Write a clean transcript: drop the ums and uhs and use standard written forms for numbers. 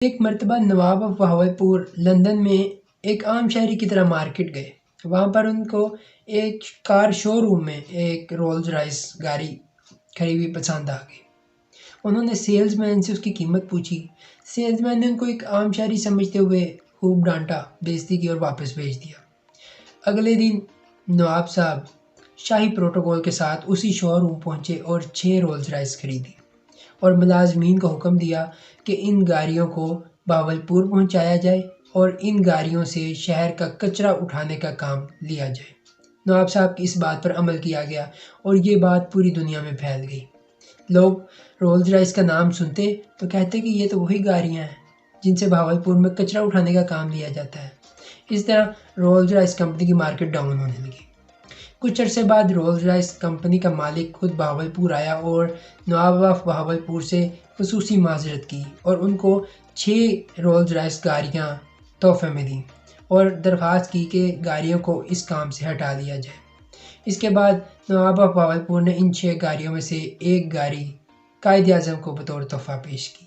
ایک مرتبہ نواب of Bahawalpur London میں ایک عام شہری کی طرح مارکیٹ گئے۔ وہاں پر ان کو ایک کار شو روم میں ایک رولز رائس گاڑی کھڑی ہوئی پسند آ گئی۔ انہوں نے سیلز مین سے اس کی قیمت پوچھی۔ سیلز مین نے ان کو ایک عام شہری سمجھتے ہوئے خوب ڈانٹا، بےعزتی کی اور واپس بھیج دیا۔ اگلے دن نواب صاحب شاہی پروٹوکول کے ساتھ اسی شو روم پہنچے اور 6 رولز رائس خریدی اور ملازمین کو حکم دیا کہ ان گاڑیوں کو بہاولپور پہنچایا جائے اور ان گاڑیوں سے شہر کا کچرا اٹھانے کا کام لیا جائے۔ نواب صاحب کی اس بات پر عمل کیا گیا اور یہ بات پوری دنیا میں پھیل گئی۔ لوگ رولز رائس کا نام سنتے تو کہتے کہ یہ تو وہی گاڑیاں ہیں جن سے بہاولپور میں کچرا اٹھانے کا کام لیا جاتا ہے۔ اس طرح رولز رائس کمپنی کی مارکیٹ ڈاؤن ہونے لگی۔ کچھ عرصے بعد رولز رائس کمپنی کا مالک خود بہاولپور آیا اور نواب آف بہاولپور سے خصوصی معذرت کی اور ان کو 6 رولز رائس گاڑیاں تحفے میں دیں اور درخواست کی کہ گاڑیوں کو اس کام سے ہٹا لیا جائے۔ اس کے بعد نواب آف بہاولپور نے ان 6 گاڑیوں میں سے ایک گاڑی قائد اعظم کو بطور تحفہ پیش کی۔